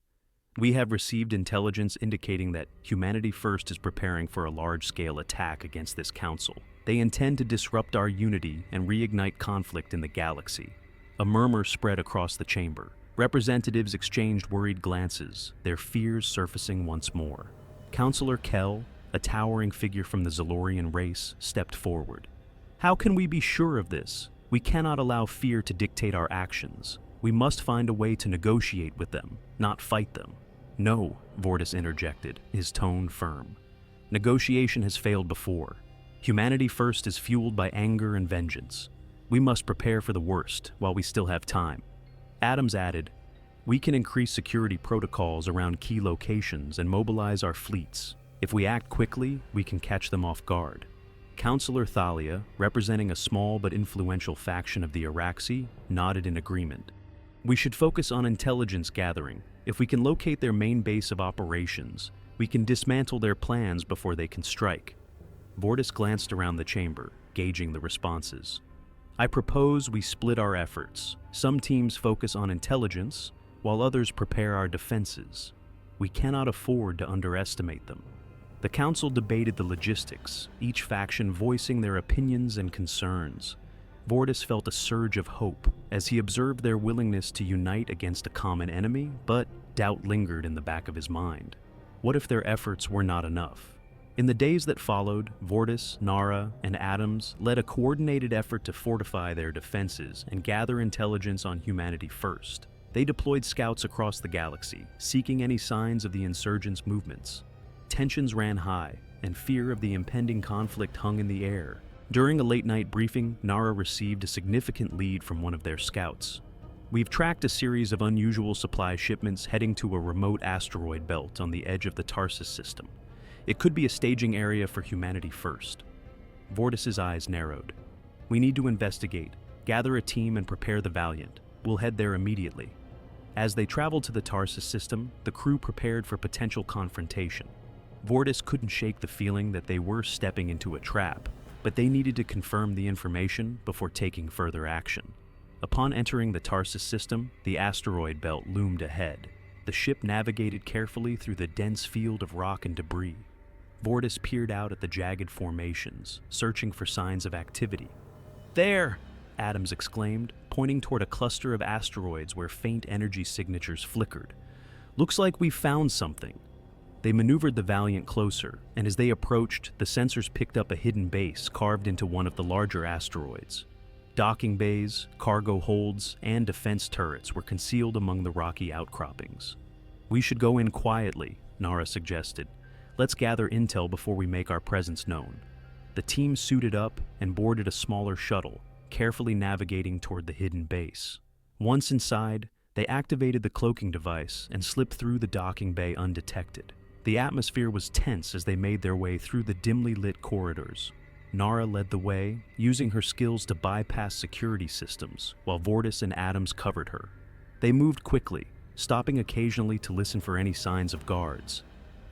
"We have received intelligence indicating that Humanity First is preparing for a large-scale attack against this council. They intend to disrupt our unity and reignite conflict in the galaxy." A murmur spread across the chamber. Representatives exchanged worried glances, their fears surfacing once more. Councillor Kell, a towering figure from the Zalorian race, stepped forward. "How can we be sure of this? We cannot allow fear to dictate our actions. We must find a way to negotiate with them, not fight them." "No," Vortis interjected, his tone firm. "Negotiation has failed before. Humanity First is fueled by anger and vengeance. We must prepare for the worst while we still have time." Adams added, "We can increase security protocols around key locations and mobilize our fleets. If we act quickly, we can catch them off guard." Councillor Thalia, representing a small but influential faction of the Araxi, nodded in agreement. "We should focus on intelligence gathering. If we can locate their main base of operations, we can dismantle their plans before they can strike." Vortis glanced around the chamber, gauging the responses. I propose we split our efforts. Some teams focus on intelligence, while others prepare our defenses. We cannot afford to underestimate them. The council debated the logistics, each faction voicing their opinions and concerns. Vortis felt a surge of hope as he observed their willingness to unite against a common enemy, but doubt lingered in the back of his mind. What if their efforts were not enough? In the days that followed, Vortis, Nara, and Adams led a coordinated effort to fortify their defenses and gather intelligence on humanity first. They deployed scouts across the galaxy, seeking any signs of the insurgents' movements. Tensions ran high, and fear of the impending conflict hung in the air. During a late-night briefing, Nara received a significant lead from one of their scouts. We've tracked a series of unusual supply shipments heading to a remote asteroid belt on the edge of the Tarsus system. It could be a staging area for humanity first. Vortis's eyes narrowed. We need to investigate, gather a team, and prepare the Valiant. We'll head there immediately. As they traveled to the Tarsus system, the crew prepared for potential confrontation. Vortis couldn't shake the feeling that they were stepping into a trap, but they needed to confirm the information before taking further action. Upon entering the Tarsus system, the asteroid belt loomed ahead. The ship navigated carefully through the dense field of rock and debris. Vortis peered out at the jagged formations, searching for signs of activity. "There!" Adams exclaimed, pointing toward a cluster of asteroids where faint energy signatures flickered. "Looks like we've found something." They maneuvered the Valiant closer, and as they approached, the sensors picked up a hidden base carved into one of the larger asteroids. Docking bays, cargo holds, and defense turrets were concealed among the rocky outcroppings. "We should go in quietly," Nara suggested. "Let's gather intel before we make our presence known." The team suited up and boarded a smaller shuttle, carefully navigating toward the hidden base. Once inside, they activated the cloaking device and slipped through the docking bay undetected. The atmosphere was tense as they made their way through the dimly lit corridors. Nara led the way, using her skills to bypass security systems, while Vortis and Adams covered her. They moved quickly, stopping occasionally to listen for any signs of guards.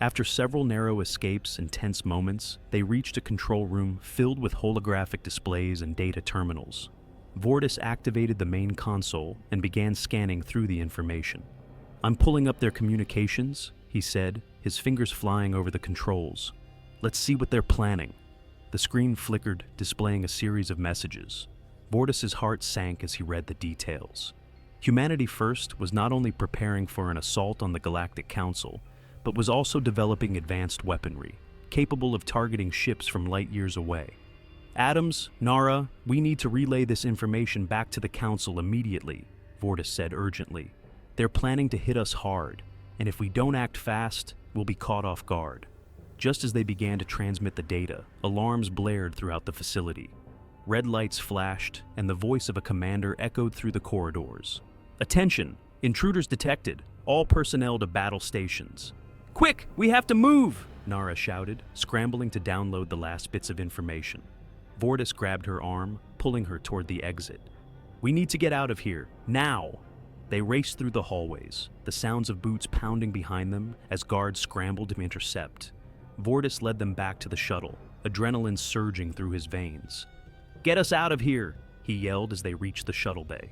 After several narrow escapes and tense moments, they reached a control room filled with holographic displays and data terminals. Vortis activated the main console and began scanning through the information. "I'm pulling up their communications," he said, his fingers flying over the controls. "Let's see what they're planning." The screen flickered, displaying a series of messages. Vortis's heart sank as he read the details. Humanity First was not only preparing for an assault on the Galactic Council, but was also developing advanced weaponry, capable of targeting ships from light years away. "Adams, Nara, we need to relay this information back to the Council immediately," Vortis said urgently. "They're planning to hit us hard, and if we don't act fast, we'll be caught off guard." Just as they began to transmit the data, alarms blared throughout the facility. Red lights flashed, and the voice of a commander echoed through the corridors. "Attention! Intruders detected! All personnel to battle stations!" "Quick! We have to move!" Nara shouted, scrambling to download the last bits of information. Vortis grabbed her arm, pulling her toward the exit. "We need to get out of here, now!" They raced through the hallways, the sounds of boots pounding behind them as guards scrambled to intercept. Vortis led them back to the shuttle, adrenaline surging through his veins. "Get us out of here!" he yelled as they reached the shuttle bay.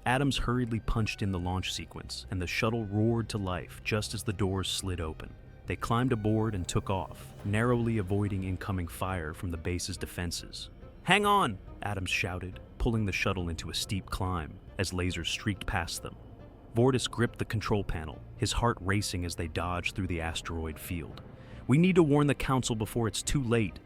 Adams hurriedly punched in the launch sequence, and the shuttle roared to life just as the doors slid open. They climbed aboard and took off, narrowly avoiding incoming fire from the base's defenses. "Hang on!" Adams shouted, pulling the shuttle into a steep climb as lasers streaked past them. Vortis gripped the control panel, his heart racing as they dodged through the asteroid field. "We need to warn the Council before it's too late."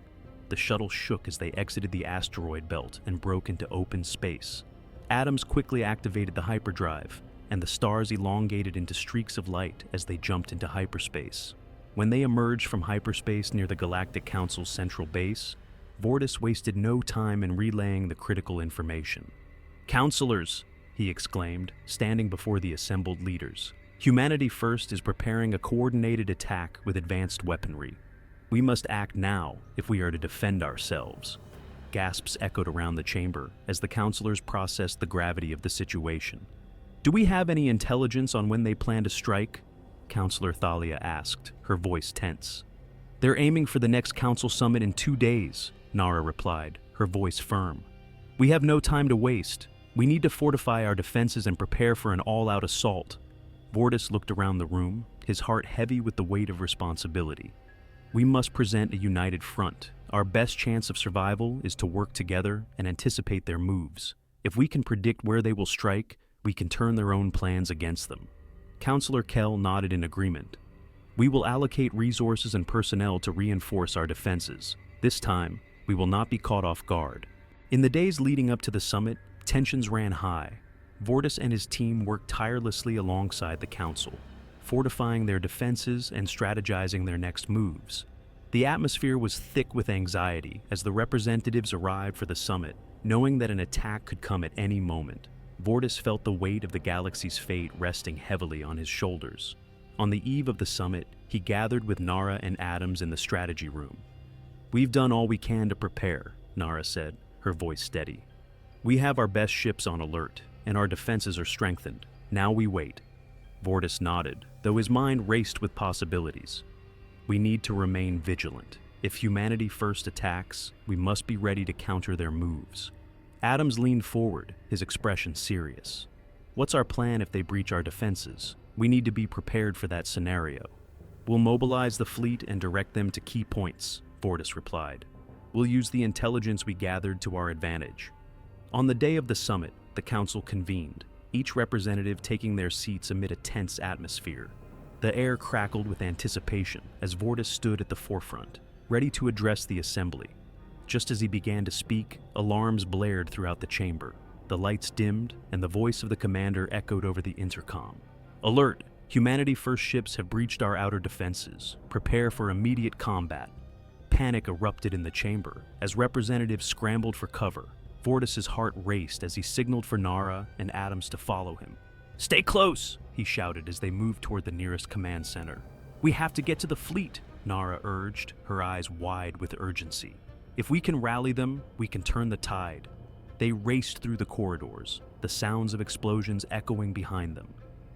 The shuttle shook as they exited the asteroid belt and broke into open space. Adams quickly activated the hyperdrive, and the stars elongated into streaks of light as they jumped into hyperspace. When they emerged from hyperspace near the Galactic Council's central base, Vortis wasted no time in relaying the critical information. "Counselors," he exclaimed, standing before the assembled leaders. "Humanity First is preparing a coordinated attack with advanced weaponry. We must act now if we are to defend ourselves." Gasps echoed around the chamber as the counselors processed the gravity of the situation. "Do we have any intelligence on when they plan to strike?" Counselor Thalia asked, her voice tense. "They're aiming for the next council summit in 2 days," Nara replied, her voice firm. We have no time to waste. We need to fortify our defenses and prepare for an all-out assault. Vortis looked around the room, his heart heavy with the weight of responsibility. We must present a united front. Our best chance of survival is to work together and anticipate their moves. If we can predict where they will strike, we can turn their own plans against them. Counselor Kell nodded in agreement. We will allocate resources and personnel to reinforce our defenses. This time, we will not be caught off guard. In the days leading up to the summit, tensions ran high. Vortis and his team worked tirelessly alongside the Council, fortifying their defenses and strategizing their next moves. The atmosphere was thick with anxiety as the representatives arrived for the summit, knowing that an attack could come at any moment. Vortis felt the weight of the galaxy's fate resting heavily on his shoulders. On the eve of the summit, he gathered with Nara and Adams in the strategy room. "We've done all we can to prepare," Nara said, her voice steady. "We have our best ships on alert, and our defenses are strengthened. Now we wait." Vortis nodded, though his mind raced with possibilities. "We need to remain vigilant. If humanity first attacks, we must be ready to counter their moves." Adams leaned forward, his expression serious. "What's our plan if they breach our defenses? We need to be prepared for that scenario." "We'll mobilize the fleet and direct them to key points," Vortis replied. "We'll use the intelligence we gathered to our advantage." On the day of the summit, the Council convened, each representative taking their seats amid a tense atmosphere. The air crackled with anticipation as Vortis stood at the forefront, ready to address the assembly. Just as he began to speak, alarms blared throughout the chamber. The lights dimmed, and the voice of the commander echoed over the intercom. "Alert! Humanity First ships have breached our outer defenses. Prepare for immediate combat." Panic erupted in the chamber as representatives scrambled for cover. Vortis's heart raced as he signaled for Nara and Adams to follow him. "Stay close!" he shouted as they moved toward the nearest command center. "We have to get to the fleet," Nara urged, her eyes wide with urgency. "If we can rally them, we can turn the tide." They raced through the corridors, the sounds of explosions echoing behind them.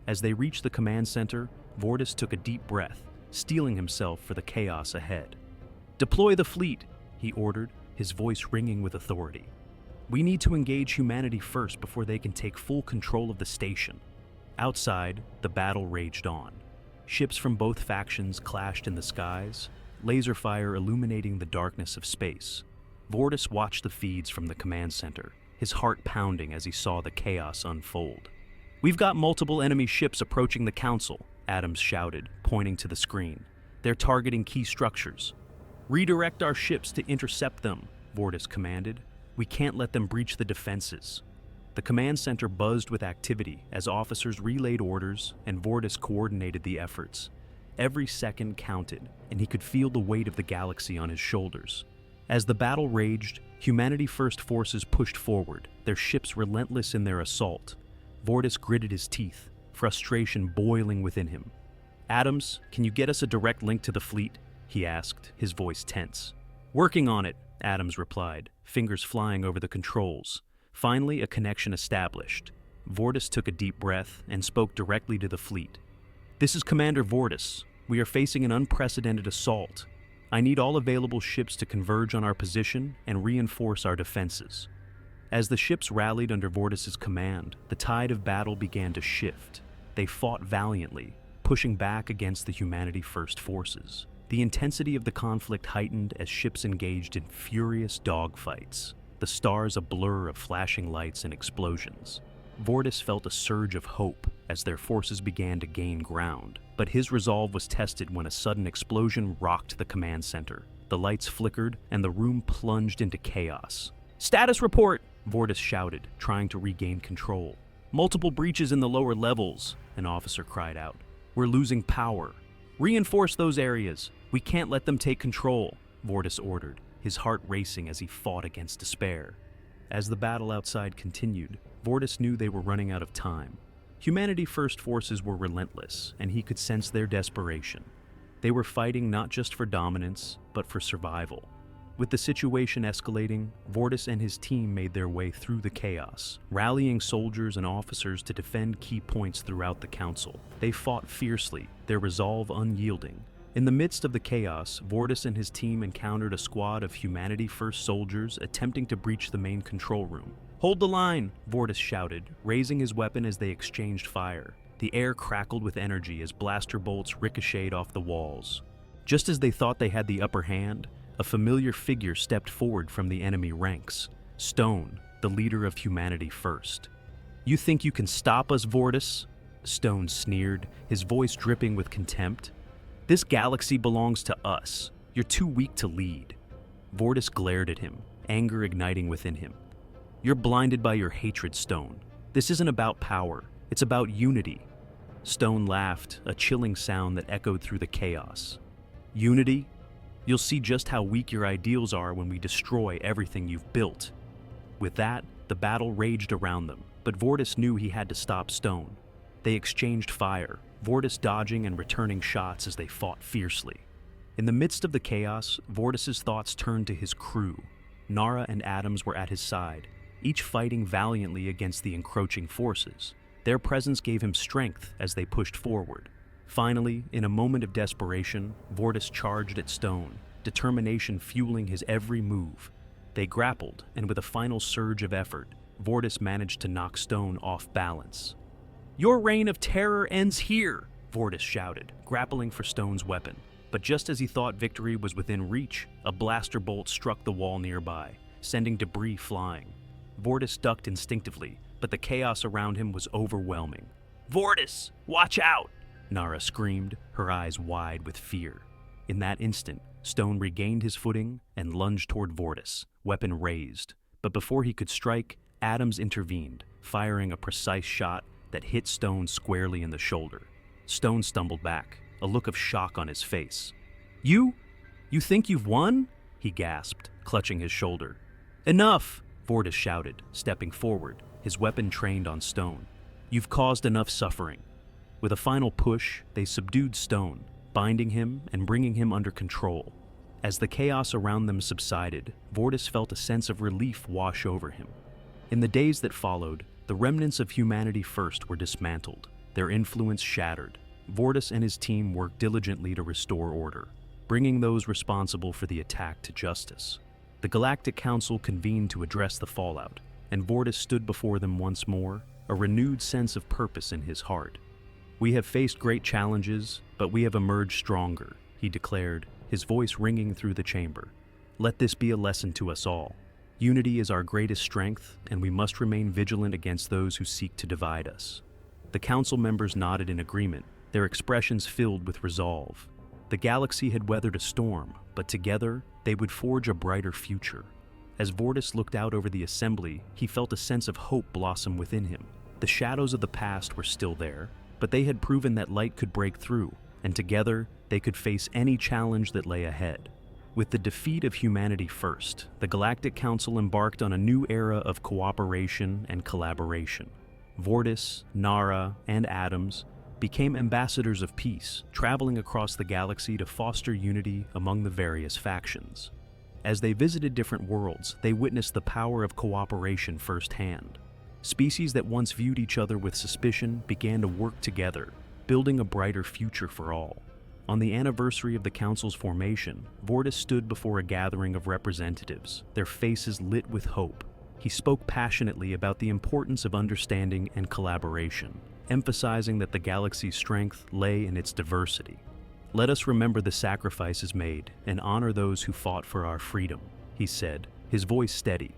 As they reached the command center, Vortis took a deep breath, steeling himself for the chaos ahead. "Deploy the fleet," he ordered, his voice ringing with authority. "We need to engage humanity first before they can take full control of the station." Outside, the battle raged on. Ships from both factions clashed in the skies, laser fire illuminating the darkness of space. Vortis watched the feeds from the command center, his heart pounding as he saw the chaos unfold. "We've got multiple enemy ships approaching the Council," Adams shouted, pointing to the screen. "They're targeting key structures." "Redirect our ships to intercept them," Vortis commanded. "We can't let them breach the defenses." The command center buzzed with activity as officers relayed orders and Vortis coordinated the efforts. Every second counted, and he could feel the weight of the galaxy on his shoulders. As the battle raged, Humanity First forces pushed forward, their ships relentless in their assault. Vortis gritted his teeth, frustration boiling within him. "Adams, can you get us a direct link to the fleet?" he asked, his voice tense. "Working on it," Adams replied, fingers flying over the controls. Finally, a connection established. Vortis took a deep breath and spoke directly to the fleet. "This is Commander Vortis. We are facing an unprecedented assault. I need all available ships to converge on our position and reinforce our defenses." As the ships rallied under Vortis's command, the tide of battle began to shift. They fought valiantly, pushing back against the Humanity First forces. The intensity of the conflict heightened as ships engaged in furious dogfights, the stars a blur of flashing lights and explosions. Vortis felt a surge of hope as their forces began to gain ground, but his resolve was tested when a sudden explosion rocked the command center. The lights flickered, and the room plunged into chaos. "Status report!" Vortis shouted, trying to regain control. "Multiple breaches in the lower levels," an officer cried out. "We're losing power." "Reinforce those areas. We can't let them take control," Vortis ordered, his heart racing as he fought against despair. As the battle outside continued, Vortis knew they were running out of time. Humanity First forces were relentless, and he could sense their desperation. They were fighting not just for dominance, but for survival. With the situation escalating, Vortis and his team made their way through the chaos, rallying soldiers and officers to defend key points throughout the Council. They fought fiercely, their resolve unyielding. In the midst of the chaos, Vortis and his team encountered a squad of Humanity First soldiers attempting to breach the main control room. "Hold the line!" Vortis shouted, raising his weapon as they exchanged fire. The air crackled with energy as blaster bolts ricocheted off the walls. Just as they thought they had the upper hand, a familiar figure stepped forward from the enemy ranks. Stone, the leader of Humanity First. "You think you can stop us, Vortis?" Stone sneered, his voice dripping with contempt. "This galaxy belongs to us. You're too weak to lead." Vortis glared at him, anger igniting within him. "You're blinded by your hatred, Stone. This isn't about power, it's about unity." Stone laughed, a chilling sound that echoed through the chaos. "Unity? You'll see just how weak your ideals are when we destroy everything you've built." With that, the battle raged around them, but Vortis knew he had to stop Stone. They exchanged fire, Vortis dodging and returning shots as they fought fiercely. In the midst of the chaos, Vortis's thoughts turned to his crew. Nara and Adams were at his side, each fighting valiantly against the encroaching forces. Their presence gave him strength as they pushed forward. Finally, in a moment of desperation, Vortis charged at Stone, determination fueling his every move. They grappled, and with a final surge of effort, Vortis managed to knock Stone off balance. "Your reign of terror ends here!" Vortis shouted, grappling for Stone's weapon. But just as he thought victory was within reach, a blaster bolt struck the wall nearby, sending debris flying. Vortis ducked instinctively, but the chaos around him was overwhelming. "Vortis, watch out!" Nara screamed, her eyes wide with fear. In that instant, Stone regained his footing and lunged toward Vortis, weapon raised. But before he could strike, Adams intervened, firing a precise shot that hit Stone squarely in the shoulder. Stone stumbled back, a look of shock on his face. You think you've won?" he gasped, clutching his shoulder. "Enough!" Vortis shouted, stepping forward, his weapon trained on Stone. "You've caused enough suffering." With a final push, they subdued Stone, binding him and bringing him under control. As the chaos around them subsided, Vortis felt a sense of relief wash over him. In the days that followed, the remnants of Humanity First were dismantled, their influence shattered. Vortis and his team worked diligently to restore order, bringing those responsible for the attack to justice. The Galactic Council convened to address the fallout, and Vortis stood before them once more, a renewed sense of purpose in his heart. "We have faced great challenges, but we have emerged stronger," he declared, his voice ringing through the chamber. "Let this be a lesson to us all. Unity is our greatest strength, and we must remain vigilant against those who seek to divide us." The council members nodded in agreement, their expressions filled with resolve. The galaxy had weathered a storm, but together, they would forge a brighter future. As Vortis looked out over the assembly, he felt a sense of hope blossom within him. The shadows of the past were still there, but they had proven that light could break through, and together, they could face any challenge that lay ahead. With the defeat of Humanity First, the Galactic Council embarked on a new era of cooperation and collaboration. Vortis, Nara, and Adams became ambassadors of peace, traveling across the galaxy to foster unity among the various factions. As they visited different worlds, they witnessed the power of cooperation firsthand. Species that once viewed each other with suspicion began to work together, building a brighter future for all. On the anniversary of the Council's formation, Vortis stood before a gathering of representatives, their faces lit with hope. He spoke passionately about the importance of understanding and collaboration, emphasizing that the galaxy's strength lay in its diversity. "Let us remember the sacrifices made and honor those who fought for our freedom," he said, his voice steady.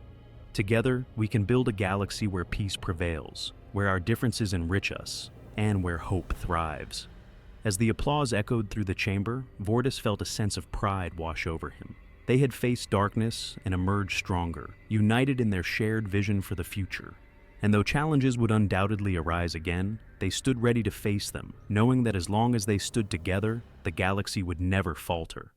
"Together, we can build a galaxy where peace prevails, where our differences enrich us, and where hope thrives." As the applause echoed through the chamber, Vortis felt a sense of pride wash over him. They had faced darkness and emerged stronger, united in their shared vision for the future. And though challenges would undoubtedly arise again, they stood ready to face them, knowing that as long as they stood together, the galaxy would never falter.